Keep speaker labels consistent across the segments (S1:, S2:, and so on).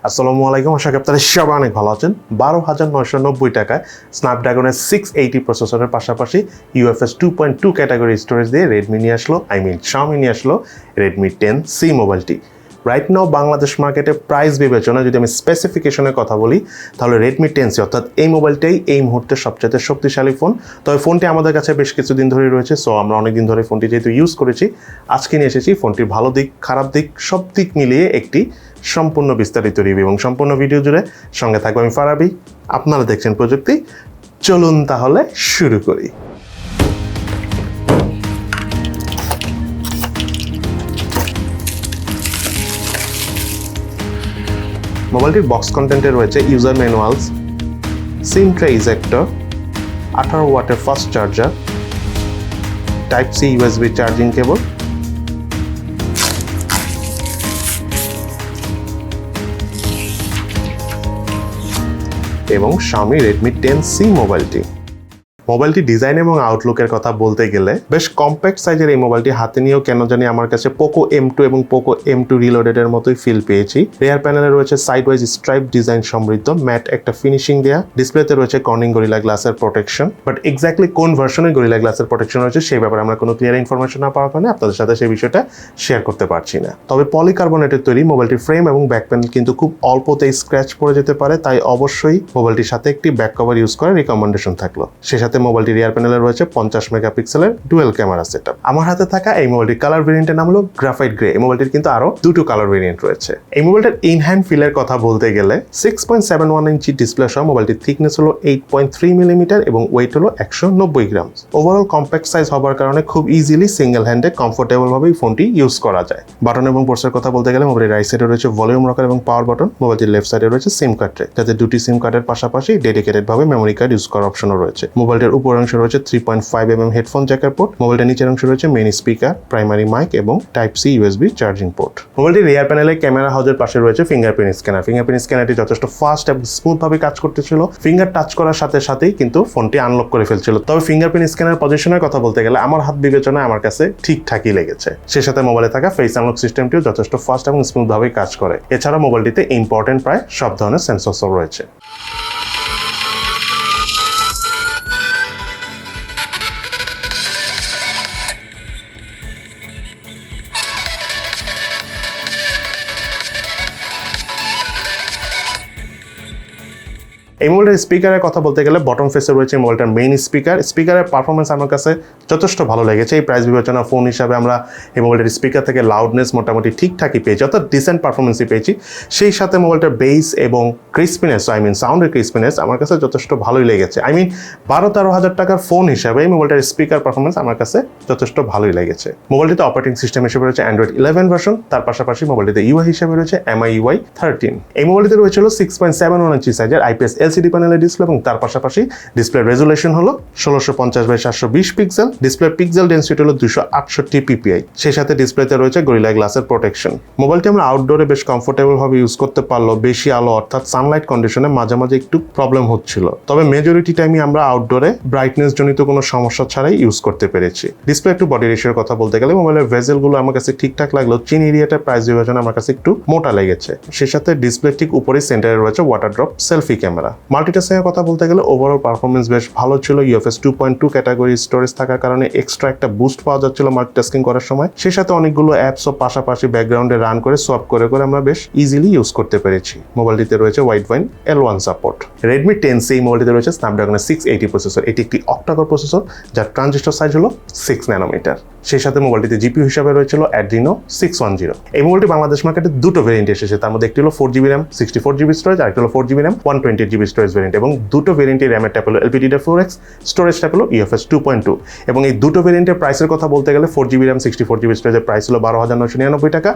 S1: আসসালামু আলাইকুম, আশা করি আপনারা সবাই অনেক ভালো আছেন। 12,990 টাকায় স্ন্যাপড্রাগনের 680 প্রসেসরের পাশাপাশি UFS 2.2 ক্যাটাগরি স্টোরেজ দিয়ে রেডমি নিয়ে আসলো, Xiaomi নিয়ে আসলো Redmi 10C মোবাইলটি। রাইট নাও বাংলাদেশ মার্কেটে প্রাইস বিবেচনায় যদি আমি স্পেসিফিকেশনের কথা বলি, তাহলে Redmi 10C অর্থাৎ এই মোবাইলটাই এই মুহূর্তে সবচেয়ে শক্তিশালী ফোন। তবে ফোনটি আমাদের কাছে বেশ কিছুদিন ধরেই রয়েছে, সো আমরা অনেকদিন ধরে ফোনটি যেহেতু ইউজ করেছি, আজকে নিয়ে এসেছি ফোনটির ভালো দিক খারাপ দিক সব দিক মিলিয়ে একটি সম্পূর্ণ বিস্তারিত রিভিউ এবং সম্পূর্ণ ভিডিও জুড়ে সঙ্গে থাকবো আমি ফারাবি। আপনারা দেখছেন প্রযুক্তি। চলুন তাহলে শুরু করি। মোবাইলটির বক্স কন্টেন্টে রয়েছে user manuals, SIM tray ejector, 18 ওয়াটের fast charger, type C USB charging cable, এবং Xiaomi Redmi 10C মোবাইলটি ডিজাইন এবং আউটলুকের কথা বলতে গেলে বেশ কম্প্যাক্ট সাইজের এই মোবাইলটি হাতে নিয়েও কেন জানি আমার কাছে পোকো M2 এবং পোকো M2 রিলোডেড এর মতোই ফিল পেয়েছি। রেয়ার প্যানেলে রয়েছে সাইড ওয়াইজ স্ট্রাইপ ডিজাইন সমৃদ্ধ ম্যাট একটা ফিনিশিং দেয়া, ডিসপ্লেতে রয়েছে কর্নিং গরিলা গ্লাসের প্রোটেকশন, বাট এক্স্যাক্টলি কোন ভার্সনের গরিলা গ্লাসের প্রোটেকশন রয়েছে সেই ব্যাপারে আমরা কোনো ক্লিয়ার ইনফরমেশন না পাওয়ার কারণে আপনাদের সাথে সেই বিষয়টা শেয়ার করতে পারছি না। তবে পলিকার্বনেটের তৈরি মোবাইলটির ফ্রেম এবং ব্যাক প্যানেল কিন্তু খুব অল্পতেই স্ক্র্যাচ পড়ে যেতে পারে, তাই অবশ্যই মোবাইলটির সাথে একটি ব্যাক কভার ইউজ করার রিকমেন্ডেশন থাকলো। সে সাথে মোবাইলটি রিয়ার প্যানেলে রয়েছে 50 মেগাপিক্সেলের ডুয়েল ক্যামেরা সেটআপ। আমার হাতে থাকা এই মোবাইলটির কালার ভেরিয়েন্টের নাম হলো গ্রাফাইট গ্রে। এই মোবাইলটির কিন্তু আরো দুটো কালার ভেরিয়েন্ট রয়েছে। এই মোবাইলটার ইন হ্যান্ড ফিলের কথা বলতে গেলে 6.71 ইঞ্চি ডিসপ্লে সহ মোবাইলটির থিকনেস হলো 8.3 মিলিমিটার এবং ওয়েট হলো 190 গ্রাম। ওভারঅল কম্প্যাক্ট সাইজ হবার কারণে খুব ইজিলি সিঙ্গেল হ্যান্ডে কমফোর্টেবল ভাবে ফোনটি ইউজ করা যায়। বাটন এবং পোর্টসের কথা বলতে গেলে মোবাইলের রাইট সাইডে রয়েছে ভলিউম রকার এবং পাওয়ার বাটন, মোবাইলটির লেফট সাইডে রয়েছে সিম কার্ড ট্রে, যাতে দুটি সিম কার্ডের পাশাপাশি ডেডিকেটেড ভাবে মেমোরি কার্ড ইউজ করার অপশনও রয়েছে। মোবাইলটির উপর অংশে রয়েছে 3.5mm হেডফোন জ্যাকের পোর্ট, মোবাইলটির নিচের অংশে রয়েছে মেইন স্পিকার, প্রাইমারি মাইক এবং type C USB charging port. মোবাইলটির রিয়ার প্যানেলে ক্যামেরা হাউজের পাশে রয়েছে ফিঙ্গারপ্রিন্ট স্ক্যানারটি যথেষ্ট ফাস্ট এবং স্মুথ ভাবে কাজ করতেছিল। ফিঙ্গার টাচ করার সাথে সাথেই কিন্তু ফোনটি আনলক করে ফেলছিল। তবে ফিঙ্গারপ্রিন্ট স্ক্যানার পজিশনের কথা বলতে গেলে আমার হাত বিবেচনায় আমার কাছে ঠিকঠাকই লেগেছে। সে সাথে মোবাইলে থাকা ফেস আনলক সিস্টেমটিও যথেষ্ট ফাস্ট এবং স্মুথ ভাবে কাজ করে। এছাড়া মোবাইলটিতে ইম্পর্টেন্ট প্রায় সব ধরনের সেন্সর রয়েছে। এই মোবাইলটার স্পিকারের কথা বলতে গেলে বটম ফেসে রয়েছে মোবাইলটার মেইন স্পিকারের পারফরমেন্স আমার কাছে যথেষ্ট ভালো লেগেছে। এই প্রাইস বিবেচনা ফোন হিসাবে আমরা এই মোবাইলটার স্পিকার থেকে লাউডনেস মোটামুটি ঠিকঠাকই পেয়েছি, অর্থাৎ ডিসেন্ট পারফরমেন্সই পেয়েছি। সেই সাথে মোবাইলটার বেস এবং ক্রিসপিনেস, সাউন্ডের ক্রিসপিনেস আমার কাছে যথেষ্ট ভালোই লেগেছে। 12-13 হাজার টাকার ফোন হিসাবে এই মোবাইলটার স্পিকার পারফরমেন্স আমার কাছে যথেষ্ট ভালোই লেগেছে। মোবাইলটিতে অপারেটিং সিস্টেম হিসেবে রয়েছে Android 11 ভার্সন, তার পাশাপাশি মোবাইলটিতে UI হিসেবে রয়েছে MIUI 13। এই মোবাইলটিতে রয়েছে 6.71 ইঞ্চি সাইজের IPS LCD প্যানেলের ডিসপ্লে এবং তার পাশাপাশি ডিসপ্লে রেজুলেশন হলো 1650x720 pixel, display pixel density হলো 268 ppi। সেই সাথে ডিসপ্লেতে রয়েছে গরিলা গ্লাসের প্রোটেকশন। মোবাইলটি আমরা আউটডোরে বেশ কমফোর্টেবল ভাবে ইউজ করতে পারলো। বেশি আলো অর্থাৎ সানলাইট কন্ডিশনে মাঝে মাঝে একটু প্রবলেম হচ্ছিল, তবে মেজরিটি টাইমই আমরা আউটডোরে ব্রাইটনেস জনিত কোনো সমস্যা ছাড়াই ইউজ করতে পেরেছি। ডিসপ্লে টু বডি রেশিওর কথা বলতে গেলে মোবাইলের ভেজেল গুলো আমার কাছে ঠিকঠাক লাগলো। চিন এরিয়াটার প্রাইস বিবেচনা আমার কাছে একটু মোটা লেগেছে। সেই সাথে ডিসপ্লে ঠিক উপরে সেন্টারে রয়েছে water drop selfie camera. Multitasking এর কথা বলতে গেলে ওভারঅল পারফরমেন্স বেশ ভালো ছিল। UFS 2.2 ক্যাটাগরি স্টোরেজ থাকার কারণে এক্সট্রা একটা বুস্ট পাওয়া যাচ্ছিল মাল্টিটাস্কিং করার সময়। সেই সাথে অনেকগুলো অ্যাপসও পাশাপাশি ব্যাকগ্রাউন্ডে রান করে সোয়াপ করে আমরা বেশ ইজিলি ইউজ করতে পেরেছি। মোবাইলটিতে রয়েছে wide wine L1 support. Redmi 10C এই মোবাইলটিতে রয়েছে স্ন্যাপড্রাগনের 680 প্রসেসর। এটি একটি অক্টাকোর প্রসেসর যার ট্রানজিস্টর সাইজ হলো 6 ন্যানোমিটার। সেই সাথে মোবাইলটিতে GPU হিসাবে রয়েছিল Adreno 610। এই মোবাইলটি বাংলাদেশ মার্কেটে দুটো ভেরিয়েন্ট এসেছে, তার মধ্যে একটি হলো 4GB RAM 64GB স্টোরেজ, আর একটি হলো 4GB RAM 128GB storage variant, এবং দুটো ভেরিয়েন্টের র্যামের টাইপ হলো LPDDR4X, স্টোরেজ টাইপ হলো UFS 2.2। এবং এই দুটো ভেরিয়েন্টের প্রাইসের কথা বলতে গেলে 4GB RAM 64GB স্টোরেজের প্রাইস হলো 12,999 টাকা,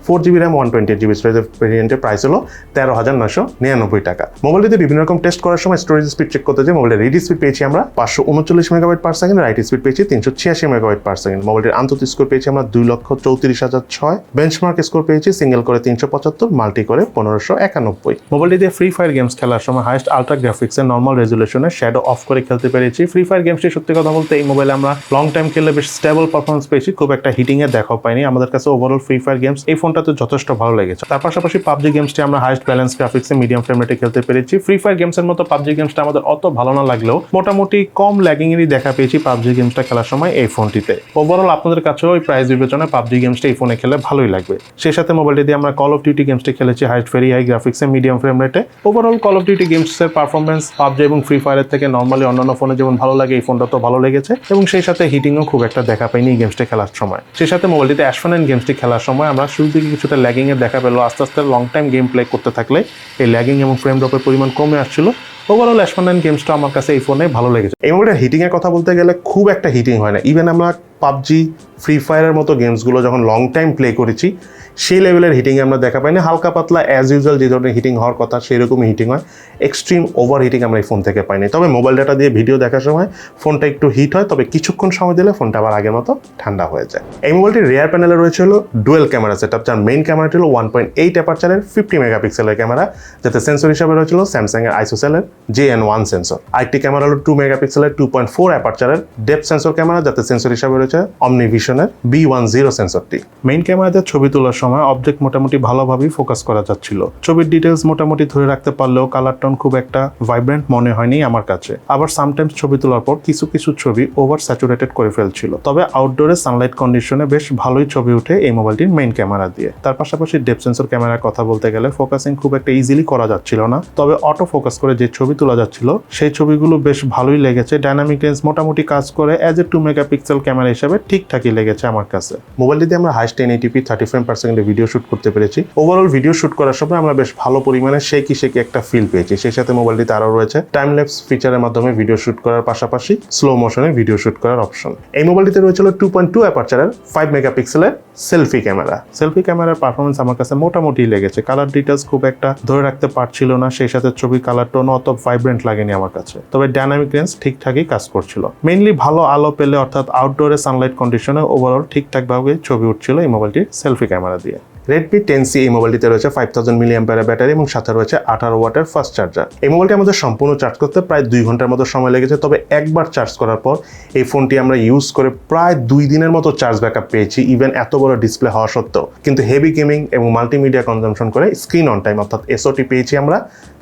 S1: 4GB RAM 128GB স্টোরেজের ভেরিয়েন্টের প্রাইস হলো 13,999 টাকা। মোবাইলটিতে বিভিন্ন রকম টেস্ট করার সময় স্টোরেজ স্পিড চেক করতে যে মোবাইলের রিড স্পিড পেয়েছি আমরা 539 megabyte per second, right speed পেয়েছি 386 মেগাবাইট পার সেকেন্ড। মোবাইলটি মোবাইলটির আন্তর্জাতিক স্কোর পেয়েছি আমরা 2,34,006, বেঞ্চমার্ক স্কোর পেয়েছি সিঙ্গেল করে 375, মাল্টি করে 1591। মোবাইলটি দিয়ে ফ্রি ফায়ার গেমস খেলার সময় হাইয়েস্ট আলট্রা গ্রাফিক্সের নর্মাল রেজুলেশনে শ্যাডো অফ করে খেলতে পেরেছি। ফ্রি ফায়ার গেমসটি সত্যি কথা বলতে এই মোবাইলে আমরা লং টাইম খেললে বেশ স্টেবল পারফরমেন্স পেয়েছি, খুব একটা হিটিং এর দেখাও পাইনি। আমাদের কাছে ওভারঅল ফ্রি ফায়ার গেমস এই ফোনটাতে যথেষ্ট ভালো লেগেছে। তার পাশাপাশি পাবজি গেমসটি আমরা হাইয়েস্ট ব্যালেন্স গ্রাফিক্সে মিডিয়াম ফ্রেম রেটে খেলতে পেরেছি। ফ্রি ফায়ার গেমসের মতো পাবজি গেমসটা আমাদের অত ভালো না লাগলেও মোটামুটি কম ল্যাগিং এরই দেখা পেয়েছি পাবজি গেমসটা খেলার সময় এই ফোনটিতে। ওভারঅল আপনাদের কাছেও ওই প্রাইস বিবেচনায় পাবজি গেমসটা এই ফোনে খেলে ভালোই লাগবে। সেই সাথে মোবাইলটি দিয়ে আমরা কল অফ ডিউটি গেমসটি খেলেছি হাইয়েস্ট ভেরি হাই গ্রাফিক্সে মিডিয়াম ফ্রেম রেটে। ওভারঅল কল অফ ডিউটি গেমসের পারফরমেন্স পাবজি এবং ফ্রি ফায়ারের থেকে নর্মালি অন্যান্য ফোনে যেমন ভালো লাগে এই ফোনটা তো ভালো লেগেছে, এবং সেই সাথে হিটিংও খুব একটা দেখা পাইনি এই গেমসটি খেলার সময়। সেই সাথে মোবাইলটিতে অ্যাশফানেন গেমসটি খেলার সময় আমরা শুরু থেকে কিছুটা ল্যাগিং এর দেখা পেলো, আস্তে আস্তে লং টাইম গেম প্লে করতে থাকলে এই ল্যাগিং এবং ফ্রেম ড্রপের পরিমাণ কমে আসছিল। ওভারঅল অ্যাশফানেন গেমসটা আমার কাছে এই ফোনে ভালো লেগেছে। এই মোবাইলের হিটিং এর কথা বলতে গেলে খুব একটা হিটিং হয় না। ইভেন আমরা পাবজি ফ্রি ফায়ারের মতো গেমসগুলো যখন লং টাইম প্লে করেছি সেই লেভেলের হিটিং আমরা দেখা পাইনি। হালকা পাতলা অ্যাজ ইউজুয়াল যে ধরনের হিটিং হওয়ার কথা সেই রকমই হিটিং হয়, এক্সট্রিম ওভার হিটিং আমরা এই ফোন থেকে পাইনি। তবে মোবাইল ডাটা দিয়ে ভিডিও দেখার সময় ফোনটা একটু হিট হয়, তবে কিছুক্ষণ সময় দিলে ফোনটা আবার আগের মতো ঠান্ডা হয়ে যায়। এই মোবাইলটির রিয়ার প্যানেলে রয়েছে হলো ডুয়েল ক্যামেরা সেটআপ, যার মেইন ক্যামেরাটি হলো 1.8 অ্যাপারচারের 50 মেগাপিক্সেলের ক্যামেরা, যাতে সেন্সর হিসাবে রয়েছিল স্যামসাং এর আইসোসেলের JN1 সেন্সর। আরেকটি ক্যামেরা হলো 2 মেগাপিক্সেলের 2.4 অ্যাপারচারের ডেপথ সেন্সর ক্যামেরা, যাতে সেন্সর হিসাবে রয়েছে অমনিভিশনের B10 সেন্সরটি। মেইন ক্যামেরাতে ছবি তোলার সময় অবজেক্ট মোটামুটি ভালোভাবেই ফোকাস করা যাচ্ছিল। ছবির ডিটেলস মোটামুটি ধরে রাখতে পারলেও কালার টোন খুব একটা ভাইব্রেন্ট মনে হয়নি আমার কাছে। আবার সামটাইমস ছবি তোলার পর কিছু কিছু ছবি ওভার স্যাচুরেটেড করে ফেলছিল। তবে আউটডোরে সানলাইট কন্ডিশনে বেশ ভালোই ছবি উঠে এই মোবাইলটির মেইন ক্যামেরা দিয়ে। তার পাশাপাশি ডেপথ সেন্সর ক্যামেরার কথা বলতে গেলে ফোকাসিং খুব একটা ইজিলি করা যাচ্ছিল না, তবে অটো ফোকাস করে যে ছবি তোলা যাচ্ছিল সেই ছবিগুলো বেশ ভালোই লেগেছে। ডাইনামিক রেঞ্জ মোটামুটি কাজ করে অ্যাজ এ 2 মেগাপিক্সেল ক্যামেরা হিসেবে ঠিকঠাকই লেগেছে আমার কাছে। মোবাইলটি দিয়ে আমরা হাইস্ট 1080p 30 ফ্রেম পার সেকেন্ডে ভিডিও শুট করতে পেরেছি। ওভারঅল ভিডিও শুট করার সময় আমরা বেশ ভালো পরিমাণে শেকি একটা ফিল পেয়েছি। সেই সাথে মোবাইলটিতে আরও রয়েছে টাইম ল্যাপস ফিচারের মাধ্যমে ভিডিও শুট করার পাশাপাশি স্লো মোশনে ভিডিও শুট করার অপশন। এই মোবাইলটিতে রয়েছিল 2.2 অ্যাপারচারের 5 মেগাপিক্সেলের সেলফি ক্যামেরা। সেলফি ক্যামেরার পারফরমেন্স আমার কাছে মোটামুটি লেগেছে। কালার ডিটেলস খুব একটা ধরে রাখতে পারছিল না, সেই সাথে ছবি কালার টোন অত ভাইব্রেন্ট লাগেনি আমার কাছে, তবে ডাইনামিক রেঞ্জ ঠিকঠাকই কাজ করছিল। মেইনলি ভালো আলো পেলে অর্থাৎ আউটডোরে সানলাইট কন্ডিশনে ওভারঅল ঠিকঠাকভাবে ছবি উঠছিল এই মোবাইলটির সেলফি ক্যামেরা দিয়ে। Redmi 10C এই মোবাইলটিতে রয়েছে 5000 mAh ব্যাটারি এবং সাথে রয়েছে 18 ওয়াটের ফাস্ট চার্জার। এই মোবাইলটি আমাদের সম্পূর্ণ চার্জ করতে প্রায় 2 ঘন্টার মতো সময় লেগেছে, তবে একবার চার্জ করার পর এই ফোনটি আমরা ইউজ করে প্রায় 2 দিনের মতো চার্জ ব্যাকআপ পেয়েছি, ইভেন এত বড় ডিসপ্লে হওয়া সত্ত্বেও। কিন্তু হেভি গেমিং এবং মাল্টিমিডিয়া কনজাম্পশন করে স্ক্রিন অন টাইম অর্থাৎ SOT পেয়েছি আমরা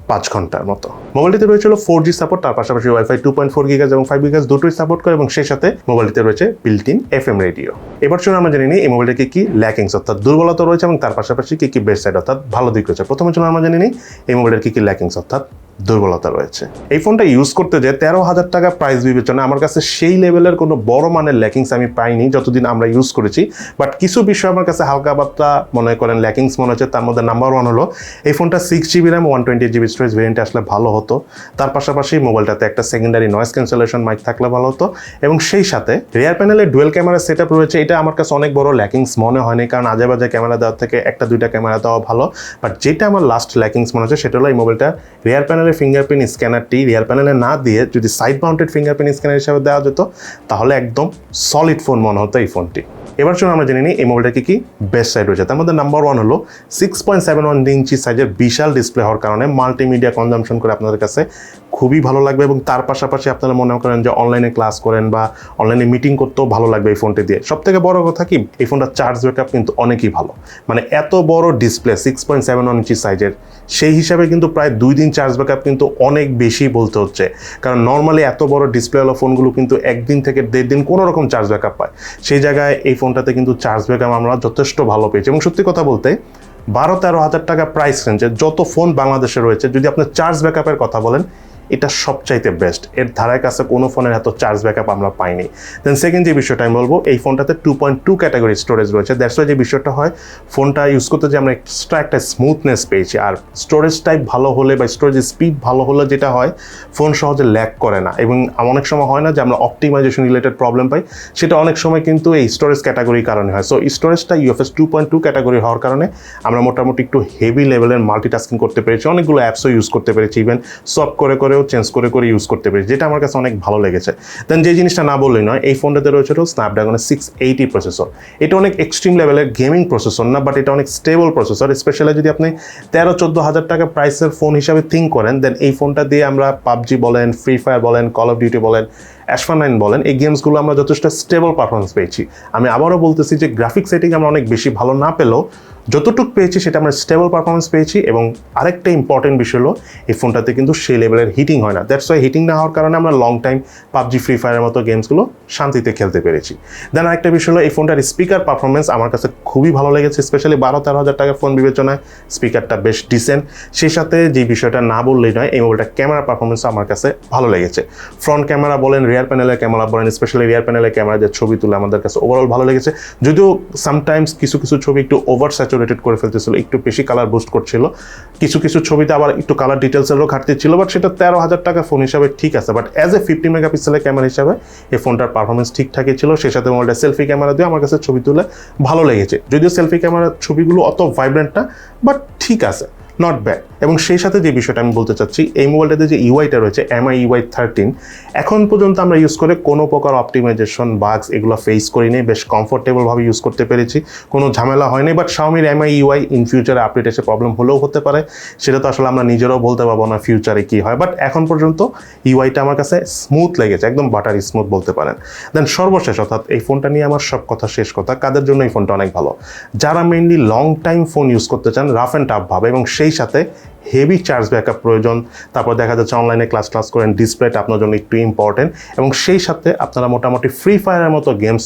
S1: 5 ঘন্টার মতো। মোবাইলটিতে রয়েছিল 4G সাপোর্ট, তার পাশাপাশি ওয়াইফাই 2.4 গিগাজ এবং 5 গিগাজ দুটোই সাপোর্ট করে, এবং সেই সাথে মোবাইলটিতে রয়েছে বিল্ট ইন FM রেডিও। এবার চলুন আমরা জেনে নিই এই মোবাইলটিকে কি ল্যাকিংস অর্থাৎ দুর্বলতা রয়েছে এবং তার পাশাপাশি কি কি বেস্ট সাইড অর্থাৎ ভালো দিক রয়েছে। প্রথমে চলুন আমরা জেনে নিই এই মোবাইলের কি ল্যাকিংস অর্থাৎ দুর্বলতা রয়েছে। এই ফোনটা ইউজ করতে যে 13,000 টাকা প্রাইস বিবেচনা আমার কাছে সেই লেভেলের কোনো বড় মানের ল্যাকিংস আমি পাইনি যতদিন আমরা ইউজ করেছি। বাট কিছু বিষয় আমার কাছে হালকা পাতলা মনে করেন ল্যাকিংস মনে হচ্ছে। তার মধ্যে নাম্বার 1 হলো এই ফোনটা 6GB RAM 128GB স্টোরেজ ভেরিয়েন্টে আসলে ভালো হতো। তার পাশাপাশি মোবাইলটাতে একটা সেকেন্ডারি নয়েজ ক্যান্সেলেশন মাইক থাকলে ভালো হতো, এবং সেই সাথে রিয়ার প্যানেলে ডুয়েল ক্যামেরা সেটআপ রয়েছে। এটা আমার কাছে অনেক বড় ল্যাকিংস মনে হয়নি, কারণ আজে বাজে ক্যামেরা দেওয়ার থেকে একটা দুইটা ক্যামেরা দেওয়া ভালো। বাট যেটা আমার লাস্ট ল্যাকিংস মনে হচ্ছে সেটা হলো এই মোবাইলটা রিয়ার প্যানেলে ফিঙ্গারপ্রিন্ট স্ক্যানারটি রিয়ার প্যানেলে না দিয়ে যদি সাইড মাউন্টেড ফিঙ্গারপ্রিন্ট স্ক্যানার হিসেবে দেওয়া যেত তাহলে একদম সলিড ফোন মনে হতো এই ফোনটি। এবার চলুন আমরা জেনে নিই এই মোবাইলটা কি বেস্ট সাইড রয়েছে। তার মধ্যে নাম্বার 1 হলো 6.71 ইঞ্চি সাইজের বিশাল ডিসপ্লে হওয়ার কারণে মাল্টিমিডিয়া কনজাম্পশন করে আপনাদের কাছে খুবই ভালো লাগবে, এবং তার পাশাপাশি আপনারা মনে করেন যে অনলাইনে ক্লাস করেন বা অনলাইনে মিটিং করতেও ভালো লাগবে এই ফোনটি দিয়ে। সব থেকে বড় কথা কি এই ফোনটা চার্জ ব্যাকআপ কিন্তু অনেকই ভালো। মানে এত বড় ডিসপ্লে 6.71 ইঞ্চি সাইজের, সেই হিসাবে কিন্তু প্রায় 2 দিন চার্জ ব্যাকআপ কিন্তু অনেক বেশি বলতে হচ্ছে, কারণ নর্মালি এত বড় ডিসপ্লেওয়ালা ফোনগুলো কিন্তু 1 দিন থেকে 1.5 দিন কোনো রকম চার্জ ব্যাকআপ পায়। সেই জায়গায় এই ফোনটাতে কিন্তু চার্জ ব্যাকআপ আমরা যথেষ্ট ভালো পেয়েছি। এবং সত্যি কথা বলতে 12-13 হাজার টাকা প্রাইস রেঞ্জে যত ফোন বাংলাদেশে রয়েছে যদি আপনি চার্জ ব্যাকআপের কথা বলেন এটা সবচাইতে বেস্ট। এর ধারায় কাছে কোনো ফোনের এত চার্জ ব্যাকআপ আমরা পাইনি। দেন সেকেন্ড যে বিষয়টা আমি বলবো, এই ফোনটাতে 2.2 ক্যাটাগরি স্টোরেজ রয়েছে। দ্যাটস ওয়াই যে বিষয়টা হয় ফোনটা ইউজ করতে যে আমরা এক্সট্রা একটা স্মুথনেস পেয়েছি। আর স্টোরেজ টাইপ ভালো হলে বা স্টোরেজ স্পিড ভালো হলে যেটা হয় ফোন সহজে ল্যাগ করে না, এবং অনেক সময় হয় না যে আমরা অপটিমাইজেশন রিলেটেড প্রবলেম পাই, সেটা অনেক সময় কিন্তু এই স্টোরেজ ক্যাটাগরির কারণে হয়। সো স্টোরেজটা UFS 2.2 ক্যাটাগরি হওয়ার কারণে আমরা মোটামুটি একটু হেভি লেভেলের মাল্টিটাস্কিং করতে পেরেছি, অনেকগুলো অ্যাপসও ইউজ করতে পেরেছি, ইভেন সব করেও বসেও চেঞ্জ করে করে ইউজ করতে পারি, যেটা আমার কাছে অনেক ভালো লেগেছে। দেন যে জিনিসটা না বললেই নয়, এই ফোনটাতে রয়েছে স্ন্যাপড্রাগনের 680 প্রসেসর। এটা অনেক এক্সট্রিম লেভেলের গেমিং প্রসেসর না, বাট এটা অনেক স্টেবল প্রসেসর। স্পেশালি যদি আপনি 13-14 হাজার টাকা প্রাইসের ফোন হিসাবে থিঙ্ক করেন, দেন এই ফোনটা দিয়ে আমরা পাবজি বলেন, ফ্রি ফায়ার বলেন, কল অফ ডিউটি বলেন, অ্যাশফার 9 বলেন, এই গেমসগুলো আমরা যথেষ্ট স্টেবল পারফরমেন্স পেয়েছি। আমি আবারও বলতেছি যে গ্রাফিক সেটিং আমরা অনেক বেশি ভালো না পেলেও যতটুকু পেয়েছি সেটা আমরা স্টেবল পারফরমেন্স পেয়েছি। এবং আরেকটা ইম্পর্টেন্ট বিষয় হলো এই ফোনটাতে কিন্তু সেই লেভেলের হিটিং হয় না। দ্যাটস ওয়াই হিটিং না হওয়ার কারণে আমরা লং টাইম পাবজি, ফ্রি ফায়ারের মতো গেমসগুলো শান্তিতে খেলতে পেরেছি। দেন আরেকটা বিষয় হলো এই ফোনটার স্পিকার পারফরমেন্স আমার কাছে খুবই ভালো লেগেছে। স্পেশালি 12-13 হাজার টাকার ফোন বিবেচনায় স্পিকারটা বেশ ডিসেন্ট। সেই সাথে যে বিষয়টা না বললেই নয়, এই মোবাইলটার ক্যামেরা পারফরমেন্স আমার কাছে ভালো লেগেছে। ফ্রন্ট ক্যামেরা বলেন, রিয়ার প্যানেলের ক্যামেরা বলেন, স্পেশালি রিয়ার প্যানেলের ক্যামেরা যে ছবি তুলে আমাদের কাছে ওভারঅল ভালো লেগেছে। যদিও সামটাইমস কিছু কিছু ছবি একটু ওভার স্যাচুরেটেড করে ফেলতেছিল, একটু বেশি কালার বুস্ট করছিল, কিছু কিছু ছবিতে আবার একটু কালার ডিটেলসেরও ঘাটতি ছিল, বাট সেটা 13 হাজার টাকা ফোন হিসাবে ঠিক আছে। বাট অ্যাজ এ 50 মেগাপিক্সেলের ক্যামেরা হিসাবে এই ফোনটার পারফরমেন্স ঠিকঠাকই ছিল। সেই সাথে মোবাইলটা সেলফি ক্যামেরা দিয়ে আমার কাছে ছবি তুলে ভালো লেগেছে। যদিও সেলফি ক্যামেরার ছবিগুলো অত ভাইব্রেন্ট না, বাট ঠিক আছে, নট ব্যাড। এবং সেই সাথে যে বিষয়টা আমি বলতে চাচ্ছি, এই মোবাইলটাতে যে ইউআইটা রয়েছে MI UI 13, এখন পর্যন্ত আমরা ইউজ করে কোনো প্রকার অপটিমাইজেশন, বাগস এগুলো ফেস করিনি, বেশ কমফোর্টেবলভাবে ইউজ করতে পেরেছি, কোনো ঝামেলা হয়নি। বাট Xiaomiর MI UI ইন ফিউচারে আপডেট এসে প্রবলেম হলেও হতে পারে, সেটা তো আসলে আমরা নিজেরাও বলতে পারবো না ফিউচারে কী হয়। বাট এখন পর্যন্ত ইউআইটা আমার কাছে স্মুথ লেগেছে, একদম বাটারি স্মুথ বলতে পারেন। দেন সর্বশেষ, অর্থাৎ এই ফোনটা নিয়ে আমার সব কথা শেষ কথা, কাদের জন্য এই ফোনটা অনেক ভালো? যারা mainly long time phone use করতে চান রাফ অ্যান্ড টাফ ভাবে, এবং সেই সাথে হেভি চার্জ ব্যাকআপ প্রয়োজন, তারপর দেখা যাচ্ছে অনলাইনে ক্লাস করেন, ডিসপ্লেটা আপনার জন্য একটু ইম্পর্টেন্ট, এবং সেই সাথে আপনারা মোটামুটি ফ্রি ফায়ারের মতো গেমস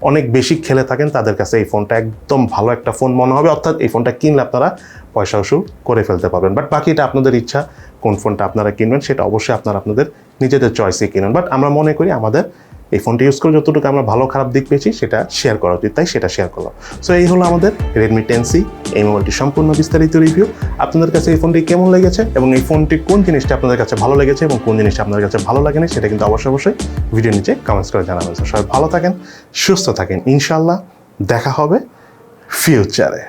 S1: অনেক বেশি খেলে থাকেন, তাদের কাছে এই ফোনটা একদম ভালো একটা ফোন মনে হবে। অর্থাৎ এই ফোনটা কিনলে আপনারা পয়সা উসুল করে ফেলতে পারবেন। বাট বাকিটা আপনাদের ইচ্ছা, কোন ফোনটা আপনারা কিনবেন সেটা অবশ্যই আপনাদের নিজেদের চয়েসে কিনুন। বাট আমরা মনে করি আমাদের এই ফোনটি ইউজ করে যতটুকু আমরা ভালো খারাপ দিক পেয়েছি সেটা শেয়ার করা উচিত, তাই সেটা শেয়ার করলাম। সো এই হলো আমাদের Redmi 10C এই মোবাইলটি সম্পূর্ণ বিস্তারিত রিভিউ। আপনাদের কাছে এই ফোনটি কেমন লেগেছে এবং এই ফোনটি কোন জিনিসটা আপনাদের কাছে ভালো লেগেছে এবং কোন জিনিসটা আপনাদের কাছে ভালো লাগেনি সেটা কিন্তু অবশ্যই ভিডিও নিচে কমেন্টস করে জানাবেন। সবাই ভালো থাকেন, সুস্থ থাকেন, ইনশাআল্লাহ দেখা হবে ফিউচারে।